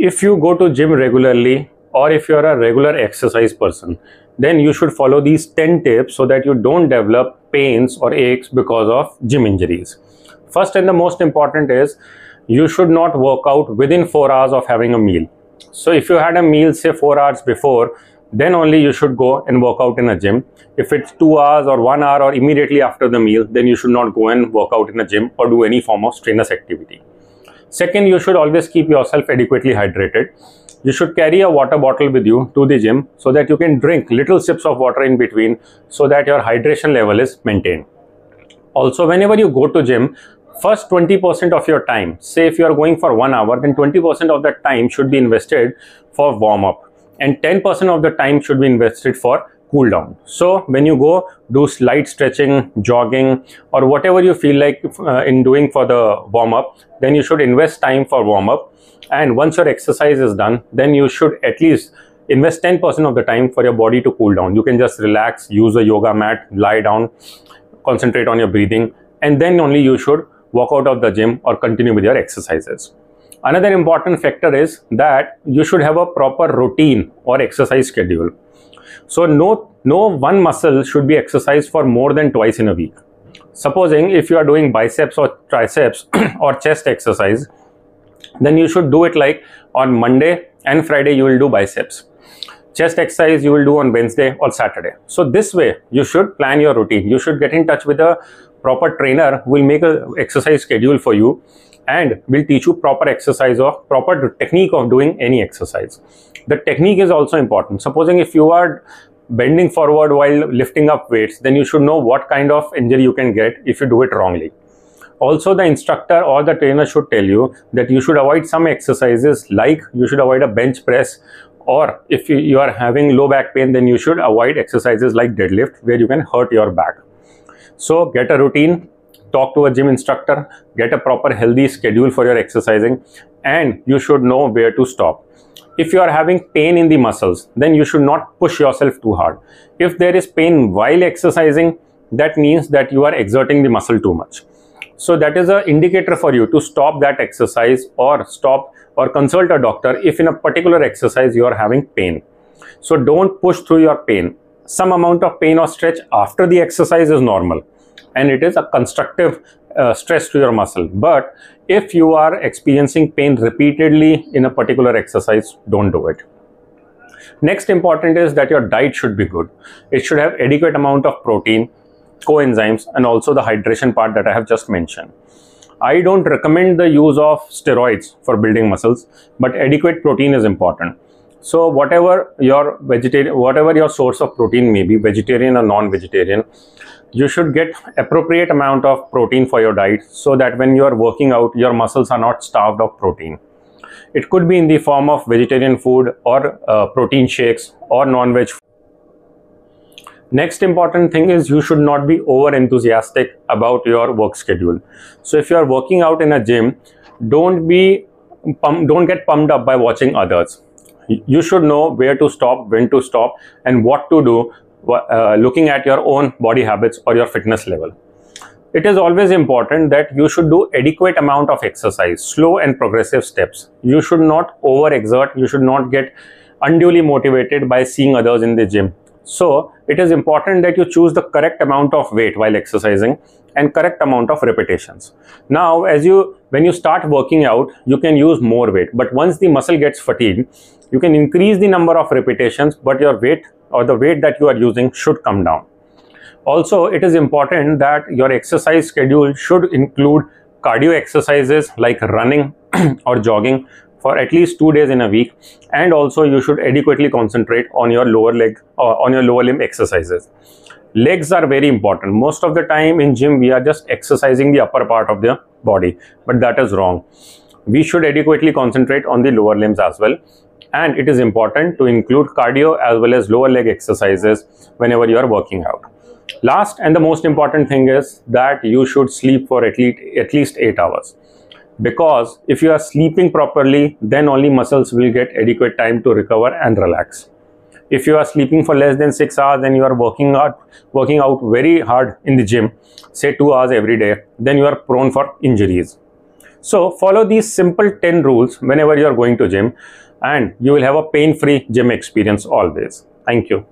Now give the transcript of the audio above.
If you go to gym regularly, or if you are a regular exercise person, then you should follow these 10 tips so that you don't develop pains or aches because of gym injuries. First and the most important is you should not work out within 4 hours of having a meal. So if you had a meal say 4 hours before, then only you should go and work out in a gym. If it's 2 hours or 1 hour or immediately after the meal, then you should not go and work out in a gym or do any form of strenuous activity. Second, you should always keep yourself adequately hydrated. You should carry a water bottle with you to the gym so that you can drink little sips of water in between so that your hydration level is maintained. Also, whenever you go to gym, first 20% of your time, say if you are going for 1 hour, then 20% of that time should be invested for warm up and 10% of the time should be invested for cool down. So when you go do light stretching, jogging, or whatever you feel like in doing for the warm up, then you should invest time for warm up. And once your exercise is done, then you should at least invest 10% of the time for your body to cool down. You can just relax, use a yoga mat, lie down, concentrate on your breathing, and then only you should walk out of the gym or continue with your exercises. Another important factor is that you should have a proper routine or exercise schedule. So no one muscle should be exercised for more than twice in a week. Supposing if you are doing biceps or triceps or chest exercise, then you should do it like on Monday and Friday you will do biceps. Chest exercise you will do on Wednesday or Saturday. So this way you should plan your routine. You should get in touch with a proper trainer who will make an exercise schedule for you and will teach you proper exercise or proper technique of doing any exercise. The technique is also important. Supposing if you are bending forward while lifting up weights, then you should know what kind of injury you can get if you do it wrongly. Also, the instructor or the trainer should tell you that you should avoid some exercises, like you should avoid a bench press, or if you are having low back pain, then you should avoid exercises like deadlift where you can hurt your back. So get a routine, talk to a gym instructor, get a proper healthy schedule for your exercising, and you should know where to stop. If you are having pain in the muscles, then you should not push yourself too hard. If there is pain while exercising, that means that you are exerting the muscle too much. So that is an indicator for you to stop that exercise or stop or consult a doctor if in a particular exercise you are having pain. So don't push through your pain. Some amount of pain or stretch after the exercise is normal and it is a constructive stress to your muscle. But if you are experiencing pain repeatedly in a particular exercise, don't do it. Next important is that your diet should be good. It should have adequate amount of protein, coenzymes, and also the hydration part that I have just mentioned. I don't recommend the use of steroids for building muscles, but adequate protein is important. So whatever your source of protein may be, vegetarian or non-vegetarian, you should get appropriate amount of protein for your diet so that when you are working out, your muscles are not starved of protein. It could be in the form of vegetarian food or protein shakes or non-veg. Next important thing is you should not be over enthusiastic about your work schedule. So if you are working out in a gym, don't get pumped up by watching others. You should know where to stop, when to stop, and what to do looking at your own body habits or your fitness level. It is always important that you should do adequate amount of exercise, slow and progressive steps. You should not overexert. You should not get unduly motivated by seeing others in the gym. So it is important that you choose the correct amount of weight while exercising and correct amount of repetitions. Now, when you start working out, you can use more weight, but once the muscle gets fatigued, you can increase the number of repetitions, but your weight or the weight that you are using should come down. Also, it is important that your exercise schedule should include cardio exercises like running or jogging for at least 2 days in a week, and also you should adequately concentrate on your lower limb exercises. Legs are very important. Most of the time in gym we are just exercising the upper part of the body, but that is wrong. We should adequately concentrate on the lower limbs as well, and it is important to include cardio as well as lower leg exercises whenever you are working out. Last and the most important thing is that you should sleep for at least 8 hours. Because if you are sleeping properly, then only muscles will get adequate time to recover and relax. If you are sleeping for less than 6 hours and you are working out very hard in the gym, say 2 hours every day, then you are prone for injuries. So follow these simple 10 rules whenever you are going to gym, and you will have a pain-free gym experience always. Thank you.